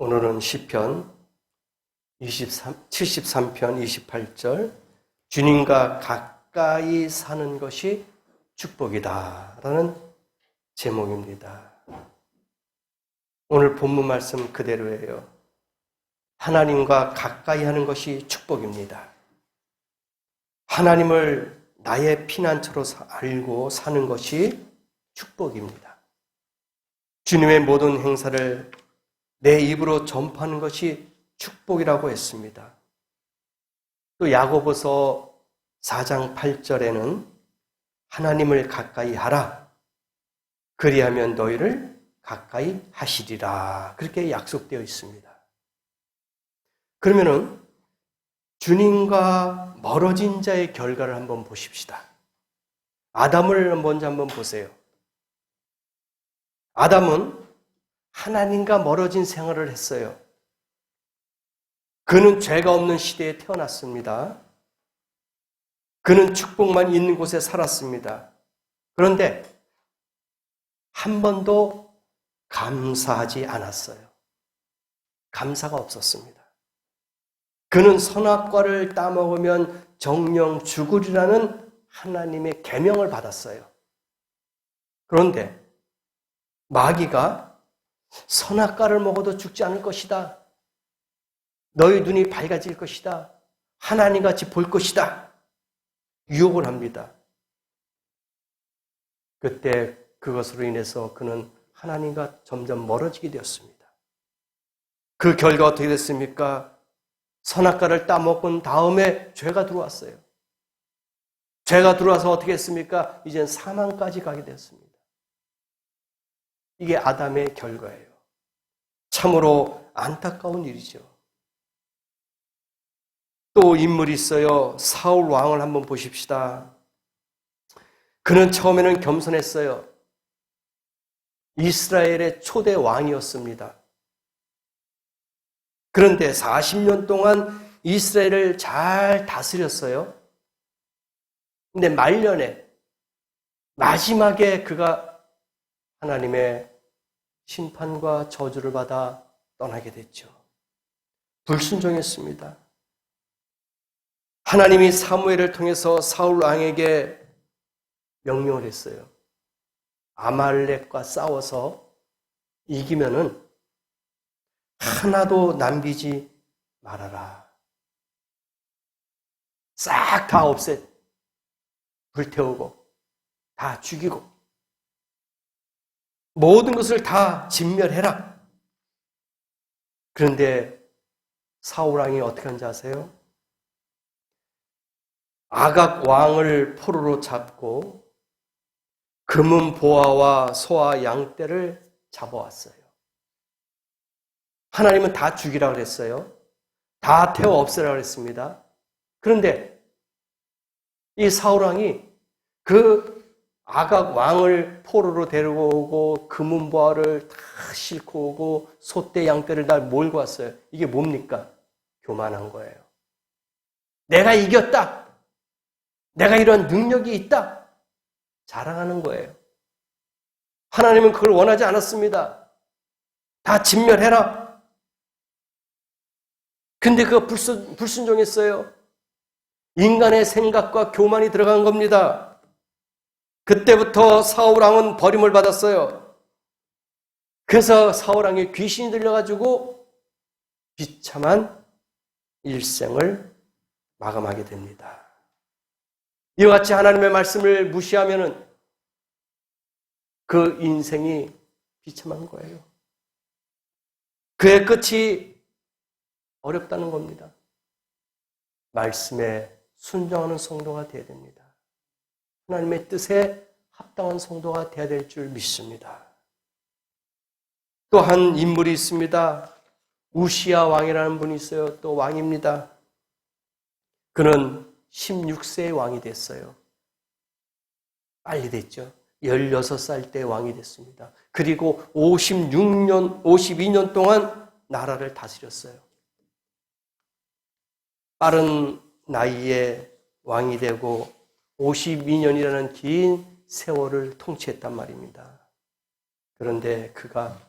오늘은 시편 73편 28절 주님과 가까이 사는 것이 축복이다 라는 제목입니다. 오늘 본문 말씀 그대로예요. 하나님과 가까이 하는 것이 축복입니다. 하나님을 나의 피난처로 알고 사는 것이 축복입니다. 주님의 모든 행사를 내 입으로 전파하는 것이 축복이라고 했습니다. 또 야고보서 4장 8절에는 하나님을 가까이 하라. 그리하면 너희를 가까이 하시리라. 그렇게 약속되어 있습니다. 그러면은 주님과 멀어진 자의 결과를 한번 보십시다. 아담을 먼저 한번 보세요. 아담은 하나님과 멀어진 생활을 했어요. 그는 죄가 없는 시대에 태어났습니다. 그는 축복만 있는 곳에 살았습니다. 그런데 한 번도 감사하지 않았어요. 감사가 없었습니다. 그는 선악과를 따먹으면 정령 죽으리라는 하나님의 계명을 받았어요. 그런데 마귀가 선악과를 먹어도 죽지 않을 것이다. 너희 눈이 밝아질 것이다. 하나님같이 볼 것이다. 유혹을 합니다. 그때 그것으로 인해서 그는 하나님과 점점 멀어지게 되었습니다. 그 결과 어떻게 됐습니까? 선악과를 따먹은 다음에 죄가 들어왔어요. 죄가 들어와서 어떻게 했습니까? 이젠 사망까지 가게 되었습니다. 이게 아담의 결과예요. 참으로 안타까운 일이죠. 또 인물이 있어요. 사울 왕을 한번 보십시다. 그는 처음에는 겸손했어요. 이스라엘의 초대 왕이었습니다. 그런데 40년 동안 이스라엘을 잘 다스렸어요. 근데 말년에 마지막에 그가 하나님의 심판과 저주를 받아 떠나게 됐죠. 불순종했습니다. 하나님이 사무엘을 통해서 사울 왕에게 명령을 했어요. 아말렉과 싸워서 이기면은 하나도 남기지 말아라. 싹 다 불태우고 다 죽이고 모든 것을 다 진멸해라. 그런데 사울 왕이 어떻게 한지 아세요? 아각 왕을 포로로 잡고 금은 보화와 소와 양떼를 잡아왔어요. 하나님은 다 죽이라고 그랬어요. 다 태워 없애라고 그랬습니다. 그런데 이 사울 왕이 그 아각 왕을 포로로 데리고 오고 금은 보화를 다 싣고 오고 소떼 양떼를 다 몰고 왔어요. 이게 뭡니까? 교만한 거예요. 내가 이겼다. 내가 이런 능력이 있다. 자랑하는 거예요. 하나님은 그걸 원하지 않았습니다. 다 진멸해라. 근데 그거 불순종했어요. 인간의 생각과 교만이 들어간 겁니다. 그때부터 사울왕은 버림을 받았어요. 그래서 사울왕에 귀신이 들려가지고 비참한 일생을 마감하게 됩니다. 이와 같이 하나님의 말씀을 무시하면은 그 인생이 비참한 거예요. 그의 끝이 어렵다는 겁니다. 말씀에 순종하는 성도가 되어야 됩니다. 하나님의 뜻에 합당한 성도가 되어야 될 줄 믿습니다. 또 한 인물이 있습니다. 우시야 왕이라는 분이 있어요. 또 왕입니다. 그는 16세의 왕이 됐어요. 빨리 됐죠. 16살 때 왕이 됐습니다. 그리고 52년 동안 나라를 다스렸어요. 빠른 나이에 왕이 되고 52년이라는 긴 세월을 통치했단 말입니다. 그런데 그가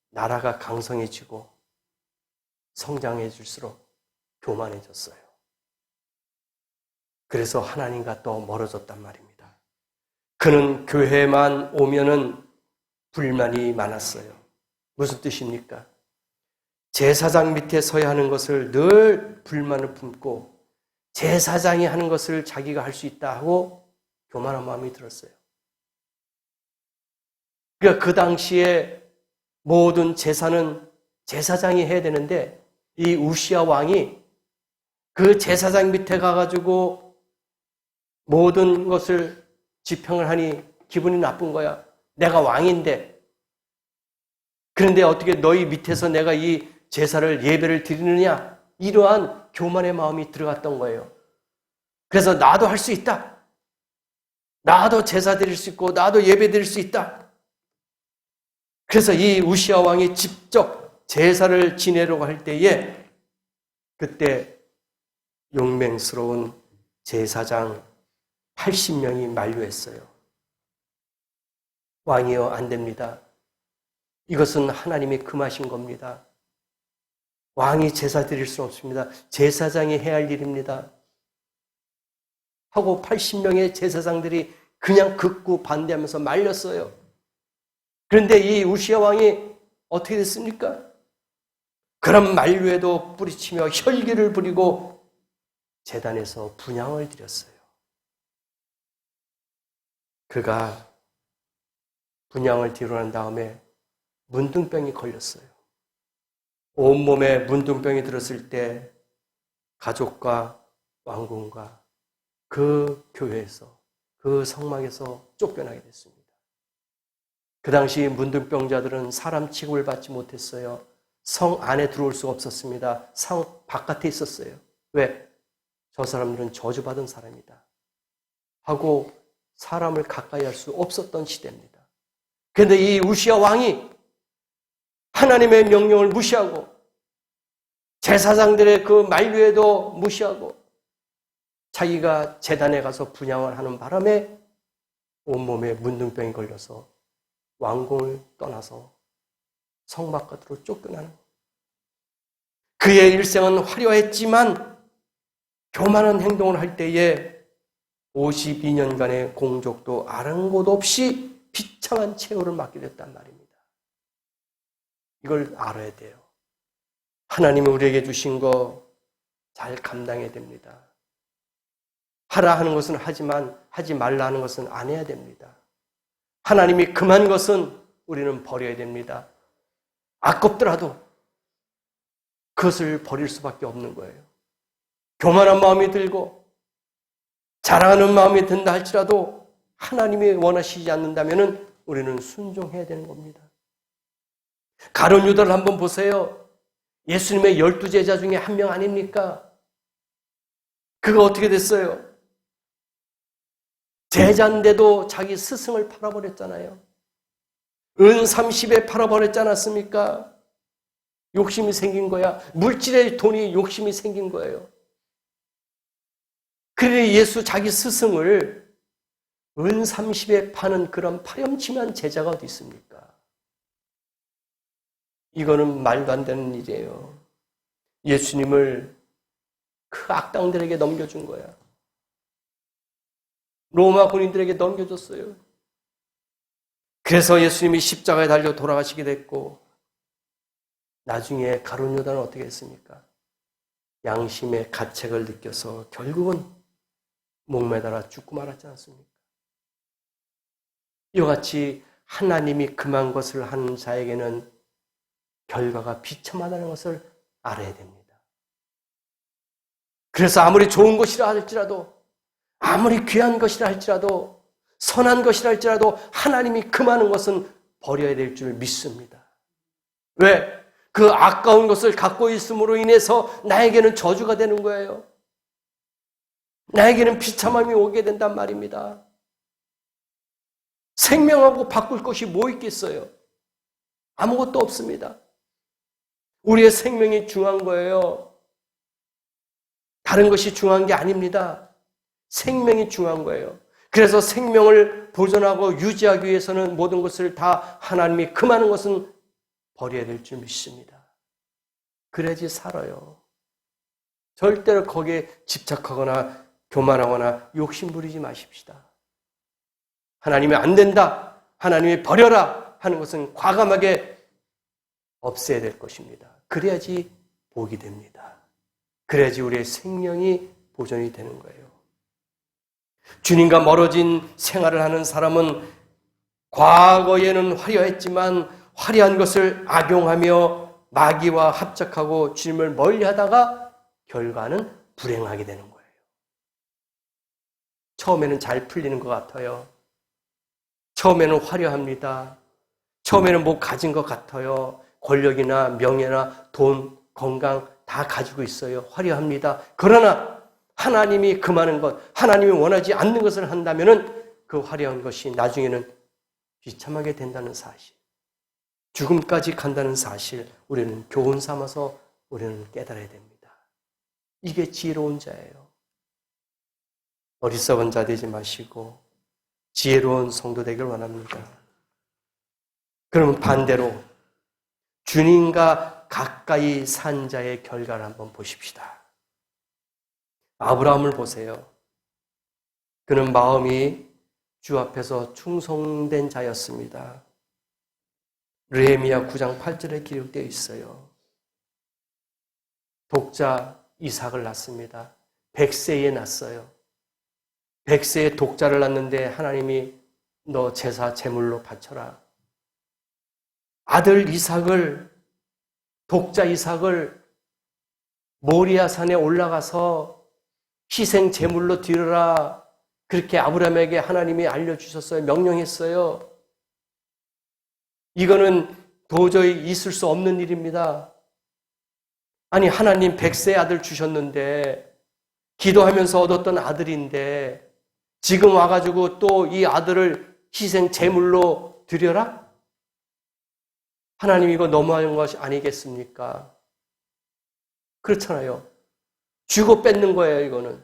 나라가 강성해지고 성장해질수록 교만해졌어요. 그래서 하나님과 또 멀어졌단 말입니다. 그는 교회만 오면은 불만이 많았어요. 무슨 뜻입니까? 제사장 밑에 서야 하는 것을 늘 불만을 품고 제사장이 하는 것을 자기가 할 수 있다 하고 교만한 마음이 들었어요. 그러니까 그 당시에 모든 제사는 제사장이 해야 되는데 이 우시야 왕이 그 제사장 밑에 가가지고 모든 것을 지평을 하니 기분이 나쁜 거야. 내가 왕인데. 그런데 어떻게 너희 밑에서 내가 이 제사를 예배를 드리느냐? 이러한 교만의 마음이 들어갔던 거예요. 그래서 나도 할 수 있다. 나도 제사 드릴 수 있고 나도 예배 드릴 수 있다. 그래서 이 우시야 왕이 직접 제사를 지내려고 할 때에 그때 용맹스러운 제사장 80명이 만류했어요. 왕이여, 안 됩니다. 이것은 하나님이 금하신 겁니다. 왕이 제사 드릴 수는 없습니다. 제사장이 해야 할 일입니다. 하고 80명의 제사장들이 그냥 극구 반대하면서 말렸어요. 그런데 이 우시야 왕이 어떻게 됐습니까? 그런 만류에도 뿌리치며 혈기를 부리고 제단에서 분향을 드렸어요. 그가 분향을 뒤로 난 다음에 문둥병이 걸렸어요. 온몸에 문둥병이 들었을 때 가족과 왕궁과 그 교회에서 그 성막에서 쫓겨나게 됐습니다. 그 당시 문둥병자들은 사람 취급을 받지 못했어요. 성 안에 들어올 수가 없었습니다. 성 바깥에 있었어요. 왜? 저 사람들은 저주받은 사람이다 하고 사람을 가까이 할 수 없었던 시대입니다. 그런데 이 우시야 왕이 하나님의 명령을 무시하고 제사장들의 그 만류에도 무시하고 자기가 제단에 가서 분향을 하는 바람에 온몸에 문둥병이 걸려서 왕궁을 떠나서 성 바깥으로 쫓겨나는 거예요. 그의 일생은 화려했지만 교만한 행동을 할 때에 52년간의 공적도 아랑곳 없이 비참한 최후를 맞게 됐단 말입니다. 이걸 알아야 돼요. 하나님이 우리에게 주신 거 잘 감당해야 됩니다. 하라 하는 것은 하지만 하지 말라 하는 것은 안 해야 됩니다. 하나님이 금한 것은 우리는 버려야 됩니다. 아깝더라도 그것을 버릴 수밖에 없는 거예요. 교만한 마음이 들고 자랑하는 마음이 든다 할지라도 하나님이 원하시지 않는다면 우리는 순종해야 되는 겁니다. 가룟 유다를 한번 보세요. 예수님의 12제자 중에 한 명 아닙니까? 그가 어떻게 됐어요? 제자인데도 자기 스승을 팔아버렸잖아요. 은 30에 팔아버렸지 않았습니까? 욕심이 생긴 거야. 물질의 돈이 욕심이 생긴 거예요. 그래 예수 자기 스승을 은 30에 파는 그런 파렴치한 제자가 어디 있습니까? 이거는 말도 안 되는 일이에요. 예수님을 그 악당들에게 넘겨준 거야. 로마 군인들에게 넘겨줬어요. 그래서 예수님이 십자가에 달려 돌아가시게 됐고 나중에 가룟 유다는 어떻게 했습니까? 양심의 가책을 느껴서 결국은 목매달아 죽고 말았지 않습니까? 이와 같이 하나님이 금한 것을 하는 자에게는 결과가 비참하다는 것을 알아야 됩니다. 그래서 아무리 좋은 것이라 할지라도 아무리 귀한 것이라 할지라도 선한 것이라 할지라도 하나님이 금하는 것은 버려야 될 줄 믿습니다. 왜? 그 아까운 것을 갖고 있음으로 인해서 나에게는 저주가 되는 거예요. 나에게는 비참함이 오게 된단 말입니다. 생명하고 바꿀 것이 뭐 있겠어요? 아무것도 없습니다. 우리의 생명이 중요한 거예요. 다른 것이 중요한 게 아닙니다. 생명이 중요한 거예요. 그래서 생명을 보존하고 유지하기 위해서는 모든 것을 다 하나님이 금하는 것은 버려야 될 줄 믿습니다. 그래야지 살아요. 절대로 거기에 집착하거나 교만하거나 욕심 부리지 마십시다. 하나님이 안 된다, 하나님이 버려라 하는 것은 과감하게 없애야 될 것입니다. 그래야지 복이 됩니다. 그래야지 우리의 생명이 보존이 되는 거예요. 주님과 멀어진 생활을 하는 사람은 과거에는 화려했지만 화려한 것을 악용하며 마귀와 합작하고 주님을 멀리하다가 결과는 불행하게 되는 거예요. 처음에는 잘 풀리는 것 같아요. 처음에는 화려합니다. 처음에는 뭐 가진 것 같아요. 권력이나 명예나 돈, 건강 다 가지고 있어요. 화려합니다. 그러나 하나님이 금하는 것, 하나님이 원하지 않는 것을 한다면 그 화려한 것이 나중에는 비참하게 된다는 사실, 죽음까지 간다는 사실, 우리는 교훈 삼아서 우리는 깨달아야 됩니다. 이게 지혜로운 자예요. 어리석은 자 되지 마시고 지혜로운 성도 되길 원합니다. 그러면 반대로 주님과 가까이 산 자의 결과를 한번 보십시다. 아브라함을 보세요. 그는 마음이 주 앞에서 충성된 자였습니다. 느헤미야 9장 8절에 기록되어 있어요. 독자 이삭을 낳습니다. 100세에 낳았어요. 100세에 독자를 낳는데 하나님이 너 제사 제물로 바쳐라. 아들 이삭을, 독자 이삭을 모리아 산에 올라가서 희생 제물로 드려라. 그렇게 아브라함에게 하나님이 알려주셨어요. 명령했어요. 이거는 도저히 있을 수 없는 일입니다. 아니, 하나님 100세 아들 주셨는데, 기도하면서 얻었던 아들인데, 지금 와가지고 또 이 아들을 희생 제물로 드려라? 하나님 이거 너무한 것이 아니겠습니까? 그렇잖아요. 주고 뺏는 거예요, 이거는.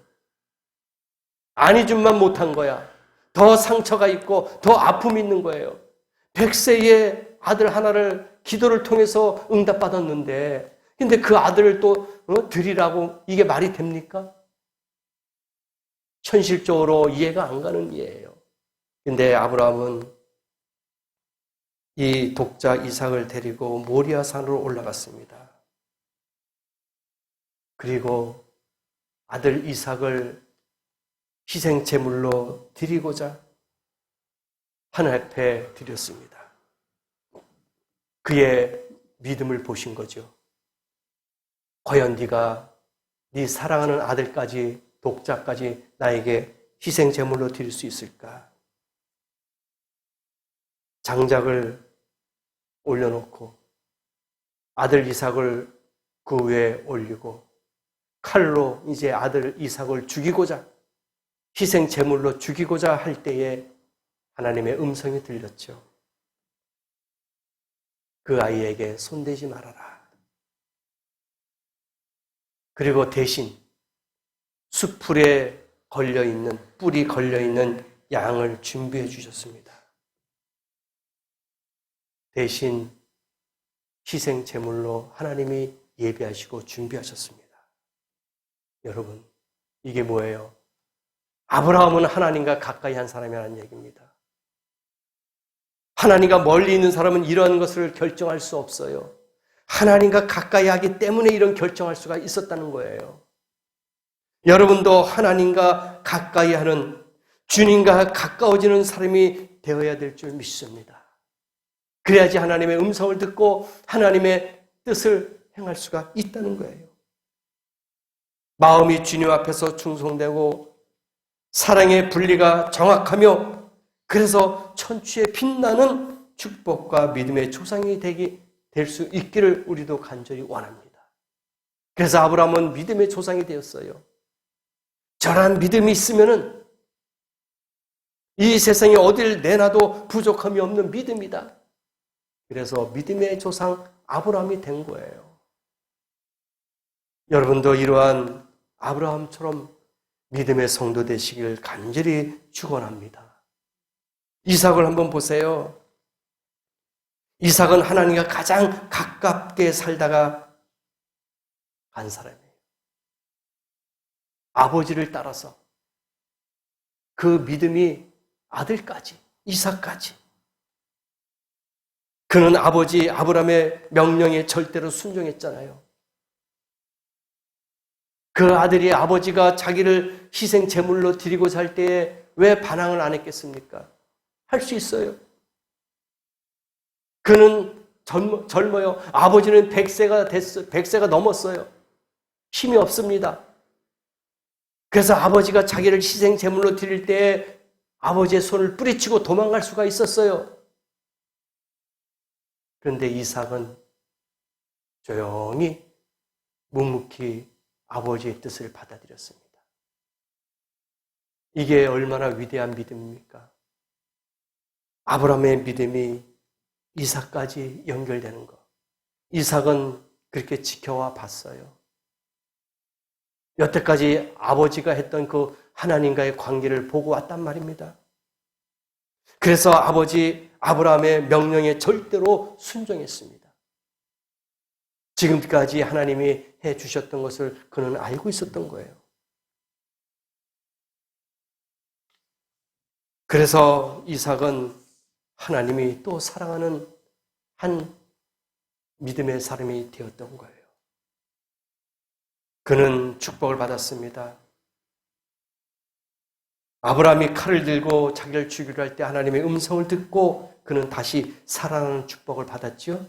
아니줌만 못한 거야. 더 상처가 있고 더 아픔이 있는 거예요. 100세의 아들 하나를 기도를 통해서 응답받았는데, 근데 그 아들을 또 드리라고 이게 말이 됩니까? 현실적으로 이해가 안 가는 이해예요. 근데 아브라함은 이 독자 이삭을 데리고 모리아 산으로 올라갔습니다. 그리고 아들 이삭을 희생 제물로 드리고자 하나님 앞에 드렸습니다. 그의 믿음을 보신 거죠. 과연 네가 네 사랑하는 아들까지, 독자까지 나에게 희생 제물로 드릴 수 있을까? 장작을 올려놓고 아들 이삭을 그 위에 올리고 칼로 이제 아들 이삭을 죽이고자, 희생 제물로 죽이고자 할 때에 하나님의 음성이 들렸죠. 그 아이에게 손대지 말아라. 그리고 대신 숯불에 걸려있는, 뿔이 걸려있는 양을 준비해 주셨습니다. 대신 희생 제물로 하나님이 예비하시고 준비하셨습니다. 여러분, 이게 뭐예요? 아브라함은 하나님과 가까이 한 사람이라는 얘기입니다. 하나님과 멀리 있는 사람은 이런 것을 결정할 수 없어요. 하나님과 가까이 하기 때문에 이런 결정할 수가 있었다는 거예요. 여러분도 하나님과 가까이 하는, 주님과 가까워지는 사람이 되어야 될 줄 믿습니다. 그래야지 하나님의 음성을 듣고 하나님의 뜻을 행할 수가 있다는 거예요. 마음이 주님 앞에서 충성되고 사랑의 분리가 정확하며, 그래서 천추에 빛나는 축복과 믿음의 조상이 될 수 있기를 우리도 간절히 원합니다. 그래서 아브라함은 믿음의 조상이 되었어요. 저런 믿음이 있으면은 이 세상에 어딜 내놔도 부족함이 없는 믿음이다. 그래서 믿음의 조상 아브라함이 된 거예요. 여러분도 이러한 아브라함처럼 믿음의 성도 되시길 간절히 축원합니다. 이삭을 한번 보세요. 이삭은 하나님과 가장 가깝게 살다가 사람이에요. 아버지를 따라서 그 믿음이 아들까지, 이삭까지. 그는 아버지 아브라함의 명령에 절대로 순종했잖아요. 그 아들이 아버지가 자기를 희생 제물로 드리고 살 때에 왜 반항을 안 했겠습니까? 할 수 있어요. 그는 젊어요. 아버지는 100세가 넘었어요. 힘이 없습니다. 그래서 아버지가 자기를 희생 제물로 드릴 때에 아버지의 손을 뿌리치고 도망갈 수가 있었어요. 그런데 이삭은 조용히 묵묵히 아버지의 뜻을 받아들였습니다. 이게 얼마나 위대한 믿음입니까? 아브라함의 믿음이 이삭까지 연결되는 것. 이삭은 그렇게 지켜와 봤어요. 여태까지 아버지가 했던 그 하나님과의 관계를 보고 왔단 말입니다. 그래서 아버지 아브라함의 명령에 절대로 순종했습니다. 지금까지 하나님이 해 주셨던 것을 그는 알고 있었던 거예요. 그래서 이삭은 하나님이 또 사랑하는 한 믿음의 사람이 되었던 거예요. 그는 축복을 받았습니다. 아브라함이 칼을 들고 자기를 죽이려 할 때 하나님의 음성을 듣고 그는 다시 살아나는 축복을 받았죠.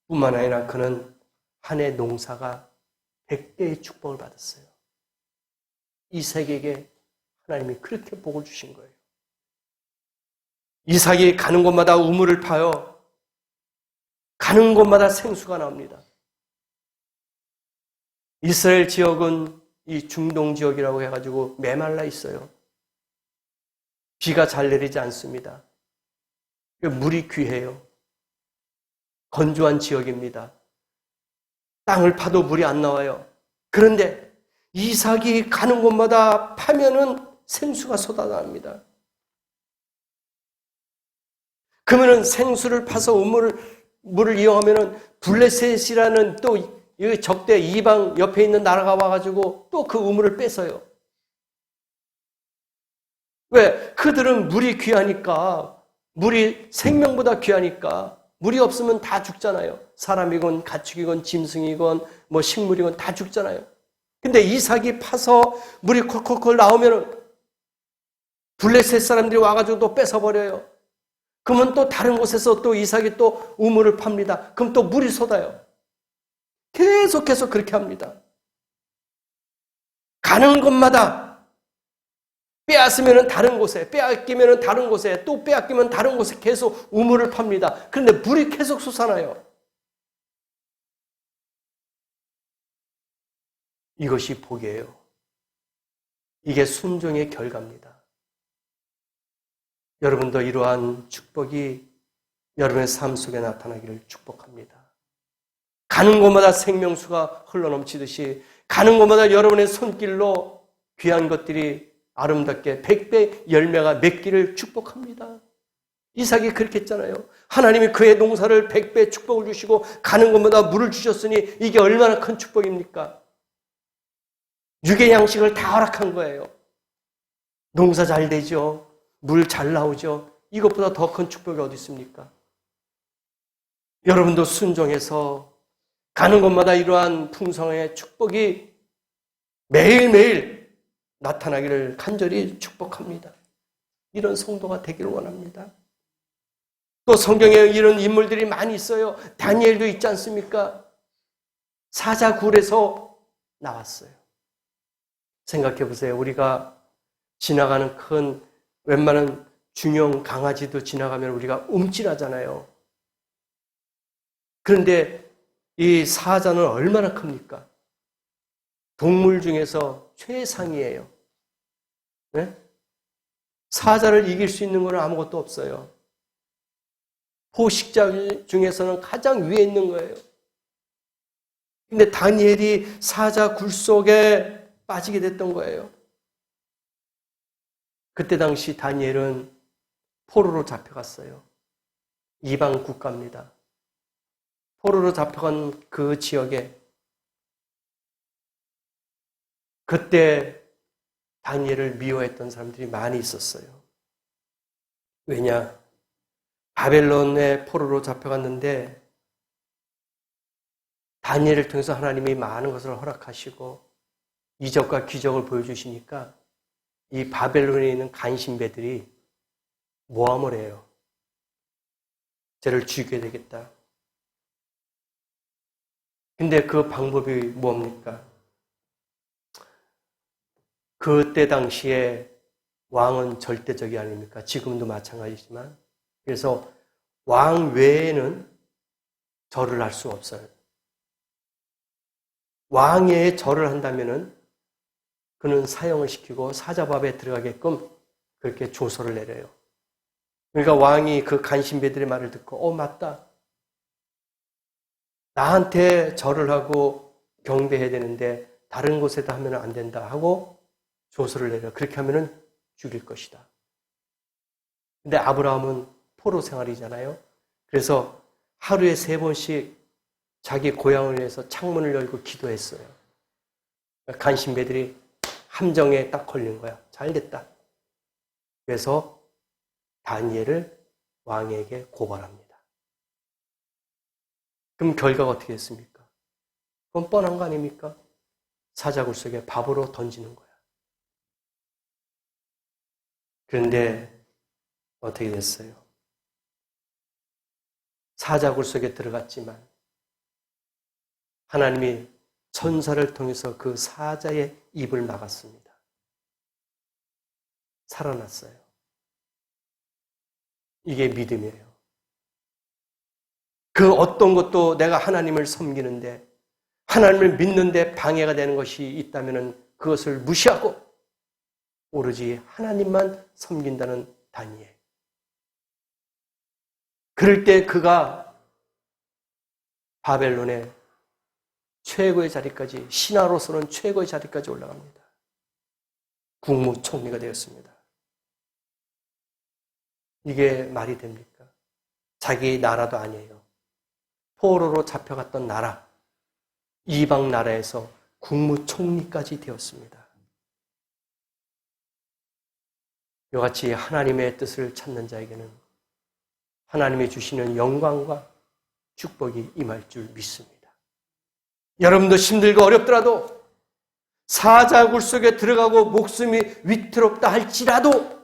뿐만 아니라 그는 한 해 농사가 100배의 축복을 받았어요. 이삭에게 하나님이 그렇게 복을 주신 거예요. 이삭이 가는 곳마다 우물을 파요. 가는 곳마다 생수가 나옵니다. 이스라엘 지역은 이 중동 지역이라고 해가지고 메말라 있어요. 비가 잘 내리지 않습니다. 물이 귀해요. 건조한 지역입니다. 땅을 파도 물이 안 나와요. 그런데 이삭이 가는 곳마다 파면은 생수가 쏟아납니다. 그러면은 생수를 파서 물을 이용하면은 블레셋이라는 또 적대 이방 옆에 있는 나라가 와가지고 또 그 우물을 뺏어요. 왜? 그들은 물이 귀하니까, 물이 생명보다 귀하니까, 물이 없으면 다 죽잖아요. 사람이건 가축이건 짐승이건 뭐 식물이건 다 죽잖아요. 근데 이삭이 파서 물이 콜콜콜 나오면은 블레셋 사람들이 와가지고 또 뺏어버려요. 그러면 또 다른 곳에서 또 이삭이 또 우물을 팝니다. 그럼 또 물이 쏟아요. 계속해서 그렇게 합니다. 가는 곳마다 빼앗으면 다른 곳에, 빼앗기면 다른 곳에, 또 빼앗기면 다른 곳에 계속 우물을 팝니다. 그런데 물이 계속 솟아나요. 이것이 복이에요. 이게 순종의 결과입니다. 여러분도 이러한 축복이 여러분의 삶 속에 나타나기를 축복합니다. 가는 곳마다 생명수가 흘러넘치듯이 가는 곳마다 여러분의 손길로 귀한 것들이 아름답게 100배 열매가 맺기를 축복합니다. 이삭이 그렇게 했잖아요. 하나님이 그의 농사를 100배 축복을 주시고 가는 곳마다 물을 주셨으니 이게 얼마나 큰 축복입니까? 육의 양식을 다 허락한 거예요. 농사 잘 되죠. 물 잘 나오죠. 이것보다 더 큰 축복이 어디 있습니까? 여러분도 순종해서 가는 곳마다 이러한 풍성의 축복이 매일매일 나타나기를 간절히 축복합니다. 이런 성도가 되기를 원합니다. 또 성경에 이런 인물들이 많이 있어요. 다니엘도 있지 않습니까? 사자굴에서 나왔어요. 생각해 보세요. 우리가 지나가는 큰 웬만한 중형 강아지도 지나가면 우리가 움찔하잖아요. 그런데 이 사자는 얼마나 큽니까? 동물 중에서 최상이에요. 네? 사자를 이길 수 있는 건 아무것도 없어요. 포식자 중에서는 가장 위에 있는 거예요. 근데 다니엘이 사자 굴 속에 빠지게 됐던 거예요. 그때 당시 다니엘은 포로로 잡혀갔어요. 이방 국가입니다. 포로로 잡혀간 그 지역에 그때 다니엘을 미워했던 사람들이 많이 있었어요. 왜냐? 바벨론의 포로로 잡혀갔는데 다니엘을 통해서 하나님이 많은 것을 허락하시고 이적과 기적을 보여주시니까 이 바벨론에 있는 간신배들이 모함을 해요. 쟤를 죽여야 되겠다. 근데 그 방법이 뭡니까? 그때 당시에 왕은 절대적이 아닙니까? 지금도 마찬가지지만. 그래서 왕 외에는 절을 할 수 없어요. 왕에 절을 한다면은 그는 사형을 시키고 사자밥에 들어가게끔 그렇게 조서를 내려요. 그러니까 왕이 그 간신배들의 말을 듣고 맞다. 나한테 절을 하고 경배해야 되는데 다른 곳에다 하면 안 된다 하고 조서를 내려. 그렇게 하면은 죽일 것이다. 근데 아브라함은 포로 생활이잖아요. 그래서 하루에 3번씩 자기 고향을 위해서 창문을 열고 기도했어요. 간신배들이 함정에 딱 걸린 거야. 잘 됐다. 그래서 다니엘을 왕에게 고발합니다. 그럼 결과가 어떻게 됐습니까? 그건 뻔한 거 아닙니까? 사자굴 속에 밥으로 던지는 거야. 그런데 어떻게 됐어요? 사자굴 속에 들어갔지만 하나님이 천사를 통해서 그 사자의 입을 막았습니다. 살아났어요. 이게 믿음이에요. 그 어떤 것도 내가 하나님을 섬기는데, 하나님을 믿는데 방해가 되는 것이 있다면 그것을 무시하고 오로지 하나님만 섬긴다는 다니엘. 그럴 때 그가 바벨론의 최고의 자리까지, 신하로서는 최고의 자리까지 올라갑니다. 국무총리가 되었습니다. 이게 말이 됩니까? 자기 나라도 아니에요. 포로로 잡혀갔던 나라, 이방 나라에서 국무총리까지 되었습니다. 이같이 하나님의 뜻을 찾는 자에게는 하나님이 주시는 영광과 축복이 임할 줄 믿습니다. 여러분도 힘들고 어렵더라도 사자굴 속에 들어가고 목숨이 위태롭다 할지라도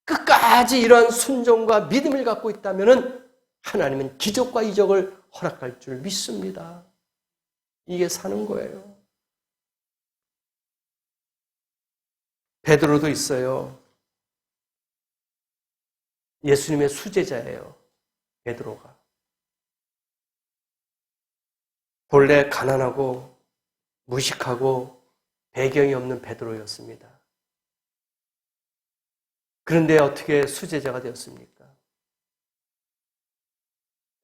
끝까지 이러한 순종과 믿음을 갖고 있다면 하나님은 기적과 이적을 허락할 줄 믿습니다. 이게 사는 거예요. 베드로도 있어요. 예수님의 수제자예요. 베드로가. 본래 가난하고 무식하고 배경이 없는 베드로였습니다. 그런데 어떻게 수제자가 되었습니까?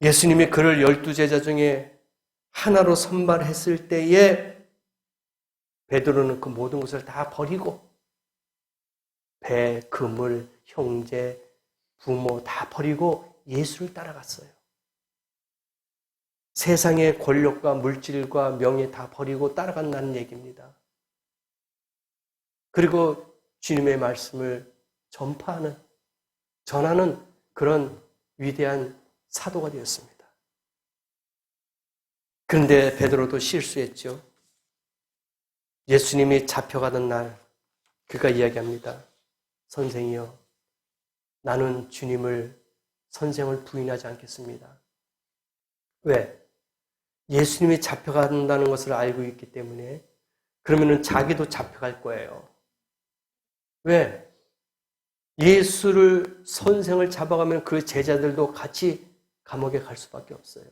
예수님이 그를 12제자 중에 하나로 선발했을 때에 베드로는 그 모든 것을 다 버리고 배, 그물, 형제, 부모 다 버리고 예수를 따라갔어요. 세상의 권력과 물질과 명예 다 버리고 따라간다는 얘기입니다. 그리고 주님의 말씀을 전하는 그런 위대한 사도가 되었습니다. 그런데 베드로도 실수했죠. 예수님이 잡혀가던 날 그가 이야기합니다. 선생이여, 나는 주님을 선생을 부인하지 않겠습니다. 왜? 예수님이 잡혀간다는 것을 알고 있기 때문에 그러면은 자기도 잡혀갈 거예요. 왜? 예수를 선생을 잡아가면 그 제자들도 같이 감옥에 갈 수밖에 없어요.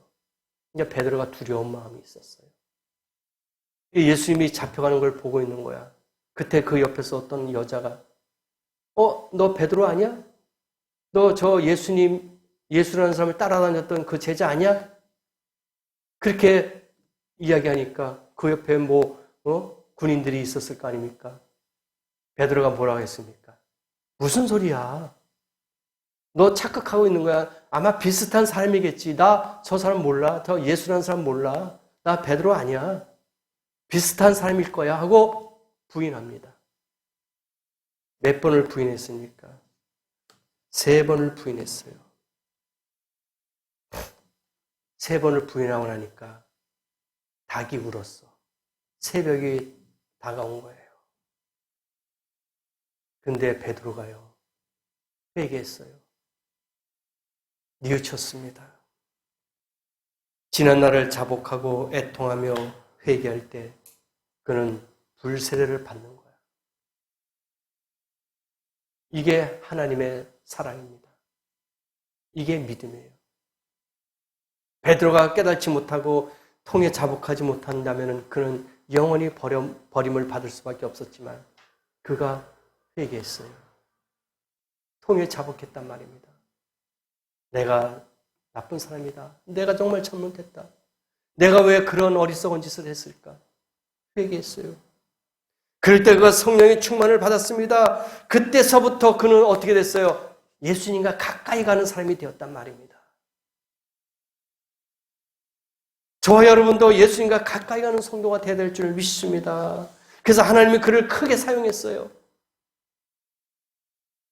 이제 베드로가 두려운 마음이 있었어요. 예수님이 잡혀가는 걸 보고 있는 거야. 그때 그 옆에서 어떤 여자가 너 베드로 아니야? 너 저 예수라는 사람을 따라다녔던 그 제자 아니야? 그렇게 이야기하니까 그 옆에 군인들이 있었을 거 아닙니까? 베드로가 뭐라고 했습니까? 무슨 소리야? 너 착각하고 있는 거야. 아마 비슷한 사람이겠지. 나 저 사람 몰라. 저 예수라는 사람 몰라. 나 베드로 아니야. 비슷한 사람일 거야 하고 부인합니다. 몇 번을 부인했습니까? 3번을 부인했어요. 3번을 부인하고 나니까 닭이 울었어. 새벽이 다가온 거예요. 근데 베드로가요, 회개했어요. 뉘우쳤습니다. 지난날을 자복하고 애통하며 회개할 때 그는 불세례를 받는 거야. 이게 하나님의 사랑입니다. 이게 믿음이에요. 베드로가 깨닫지 못하고 통에 자복하지 못한다면 그는 영원히 버림을 받을 수밖에 없었지만 그가 회개했어요. 통에 자복했단 말입니다. 내가 나쁜 사람이다. 내가 정말 잘못했다. 내가 왜 그런 어리석은 짓을 했을까? 회개했어요. 그럴 때 그가 성령의 충만을 받았습니다. 그때서부터 그는 어떻게 됐어요? 예수님과 가까이 가는 사람이 되었단 말입니다. 저와 여러분도 예수님과 가까이 가는 성도가 되어야 될 줄 믿습니다. 그래서 하나님이 그를 크게 사용했어요.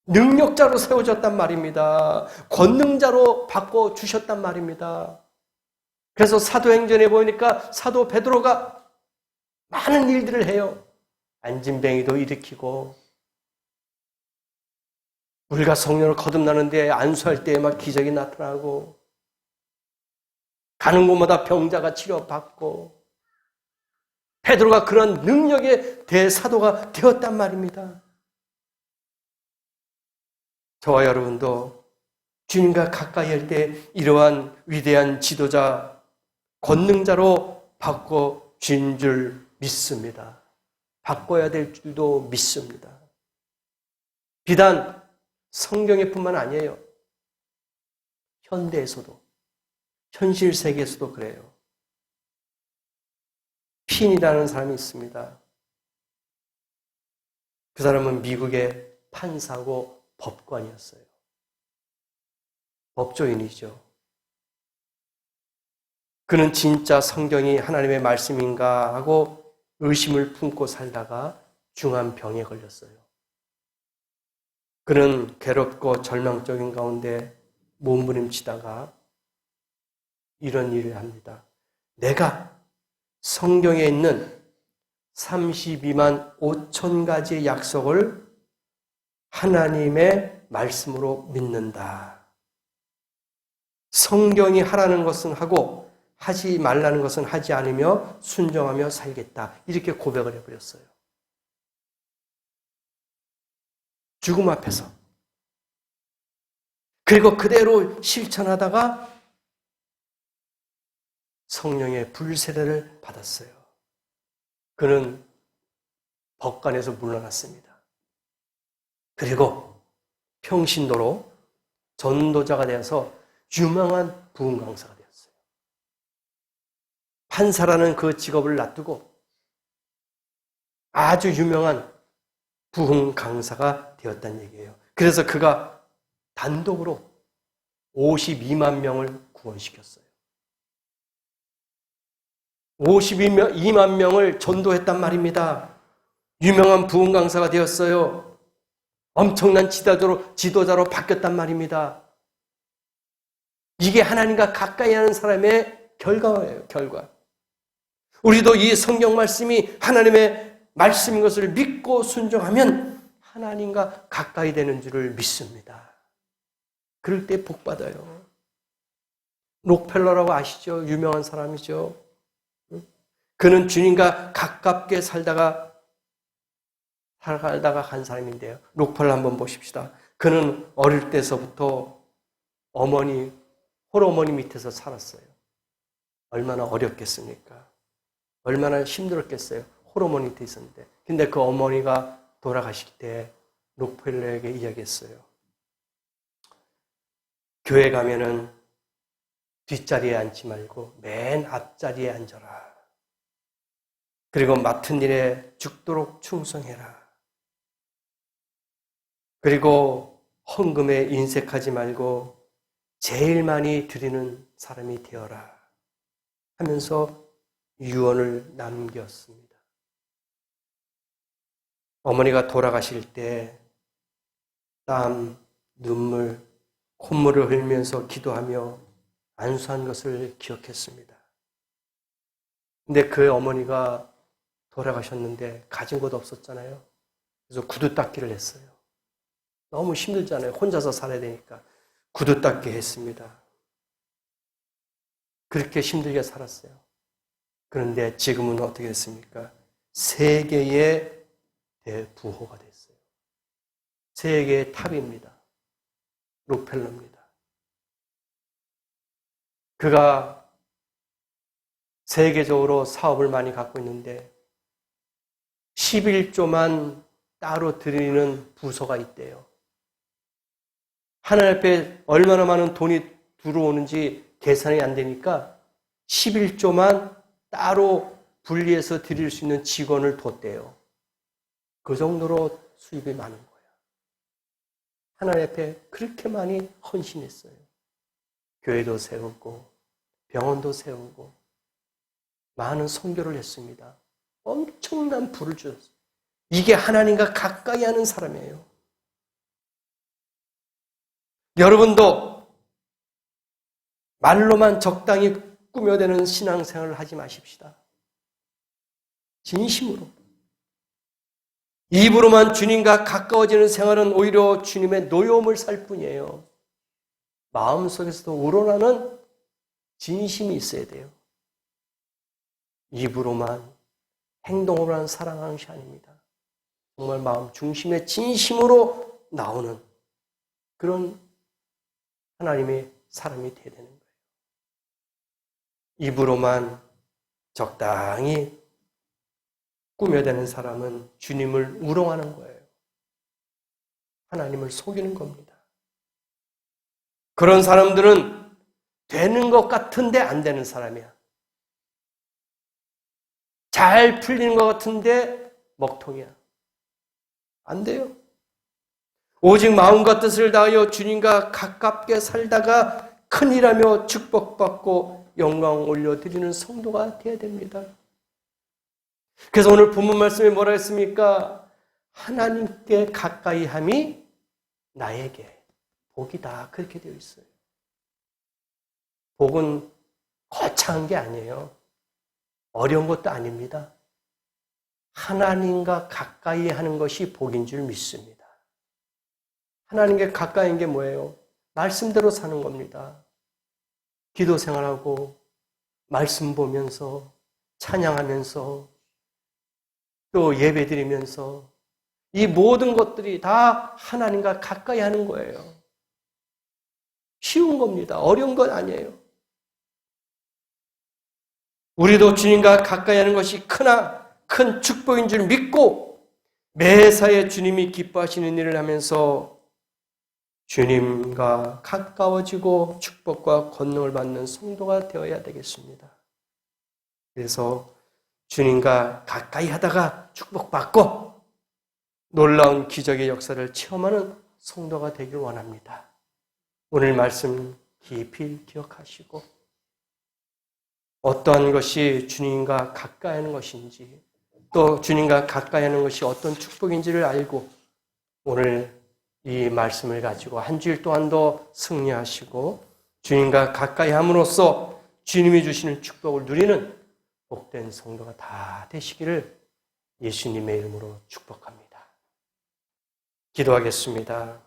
능력자로 세워졌단 말입니다. 권능자로 바꿔주셨단 말입니다. 그래서 사도행전에 보니까 사도 베드로가 많은 일들을 해요. 안진뱅이도 일으키고 물과 성령을 거듭나는데 안수할 때에 막 기적이 나타나고 가는 곳마다 병자가 치료받고 베드로가 그런 능력의 대사도가 되었단 말입니다. 저와 여러분도 주님과 가까이 할 때 이러한 위대한 지도자, 권능자로 바꿔주신 줄 믿습니다. 바꿔야 될 줄도 믿습니다. 비단 성경에뿐만 아니에요. 현대에서도, 현실 세계에서도 그래요. 핀이라는 사람이 있습니다. 그 사람은 미국의 판사고 법관이었어요. 법조인이죠. 그는 진짜 성경이 하나님의 말씀인가 하고 의심을 품고 살다가 중한 병에 걸렸어요. 그는 괴롭고 절망적인 가운데 몸부림치다가 이런 일을 합니다. 내가 성경에 있는 32만 5천 가지의 약속을 하나님의 말씀으로 믿는다. 성경이 하라는 것은 하고 하지 말라는 것은 하지 않으며 순종하며 살겠다. 이렇게 고백을 해버렸어요. 죽음 앞에서. 그리고 그대로 실천하다가 성령의 불세례를 받았어요. 그는 법관에서 물러났습니다. 그리고 평신도로 전도자가 되어서 유명한 부흥 강사가 되었어요. 판사라는 그 직업을 놔두고 아주 유명한 부흥 강사가 되었다는 얘기예요. 그래서 그가 단독으로 52만 명을 구원시켰어요. 52만 명을 전도했단 말입니다. 유명한 부흥 강사가 되었어요. 엄청난 지도자로 바뀌었단 말입니다. 이게 하나님과 가까이 하는 사람의 결과예요, 결과. 우리도 이 성경 말씀이 하나님의 말씀인 것을 믿고 순종하면 하나님과 가까이 되는 줄을 믿습니다. 그럴 때 복 받아요. 록펠러라고 아시죠? 유명한 사람이죠. 그는 주님과 가깝게 살다가 간 사람인데요. 록펠러 한번 보십시다. 그는 어릴 때서부터 홀어머니 밑에서 살았어요. 얼마나 어렵겠습니까? 얼마나 힘들었겠어요. 홀어머니 밑에 있었는데. 근데 그 어머니가 돌아가실 때 록펠러에게 이야기했어요. 교회 가면은 뒷자리에 앉지 말고 맨 앞자리에 앉아라. 그리고 맡은 일에 죽도록 충성해라. 그리고 헌금에 인색하지 말고 제일 많이 드리는 사람이 되어라 하면서 유언을 남겼습니다. 어머니가 돌아가실 때 땀, 눈물, 콧물을 흘리면서 기도하며 안수한 것을 기억했습니다. 근데 그 어머니가 돌아가셨는데 가진 것도 없었잖아요. 그래서 구두 닦기를 했어요. 너무 힘들잖아요. 혼자서 살아야 되니까. 구두 닦기 했습니다. 그렇게 힘들게 살았어요. 그런데 지금은 어떻게 됐습니까? 세계의 대부호가 됐어요. 세계의 탑입니다. 록펠러입니다. 그가 세계적으로 사업을 많이 갖고 있는데 11조만 따로 드리는 부서가 있대요. 하나님 앞에 얼마나 많은 돈이 들어오는지 계산이 안 되니까 11조만 따로 분리해서 드릴 수 있는 직원을 뒀대요. 그 정도로 수입이 많은 거예요. 하나님 앞에 그렇게 많이 헌신했어요. 교회도 세우고 병원도 세우고 많은 선교를 했습니다. 엄청난 부를 주셨어요. 이게 하나님과 가까이 하는 사람이에요. 여러분도 말로만 적당히 꾸며대는 신앙생활을 하지 마십시다. 진심으로. 입으로만 주님과 가까워지는 생활은 오히려 주님의 노여움을 살 뿐이에요. 마음속에서도 우러나는 진심이 있어야 돼요. 입으로만 행동으로만 사랑하는 것이 아닙니다. 정말 마음 중심의 진심으로 나오는 그런 하나님의 사람이 되어야 되는 거예요. 입으로만 적당히 꾸며대는 사람은 주님을 우롱하는 거예요. 하나님을 속이는 겁니다. 그런 사람들은 되는 것 같은데 안 되는 사람이야. 잘 풀리는 것 같은데 먹통이야. 안 돼요. 오직 마음과 뜻을 다하여 주님과 가깝게 살다가 큰일하며 축복받고 영광 올려드리는 성도가 되어야 됩니다. 그래서 오늘 본문 말씀에 뭐라 했습니까? 하나님께 가까이 함이 나에게 복이다. 그렇게 되어 있어요. 복은 거창한 게 아니에요. 어려운 것도 아닙니다. 하나님과 가까이 하는 것이 복인 줄 믿습니다. 하나님께 가까이인 게 뭐예요? 말씀대로 사는 겁니다. 기도 생활하고 말씀 보면서 찬양하면서 또 예배 드리면서 이 모든 것들이 다 하나님과 가까이 하는 거예요. 쉬운 겁니다. 어려운 건 아니에요. 우리도 주님과 가까이 하는 것이 큰 축복인 줄 믿고 매사에 주님이 기뻐하시는 일을 하면서 주님과 가까워지고 축복과 권능을 받는 성도가 되어야 되겠습니다. 그래서 주님과 가까이 하다가 축복받고 놀라운 기적의 역사를 체험하는 성도가 되길 원합니다. 오늘 말씀 깊이 기억하시고 어떠한 것이 주님과 가까이 하는 것인지 또 주님과 가까이 하는 것이 어떤 축복인지를 알고 오늘 이 말씀을 가지고 한 주일 동안도 승리하시고 주님과 가까이 함으로써 주님이 주시는 축복을 누리는 복된 성도가 다 되시기를 예수님의 이름으로 축복합니다. 기도하겠습니다.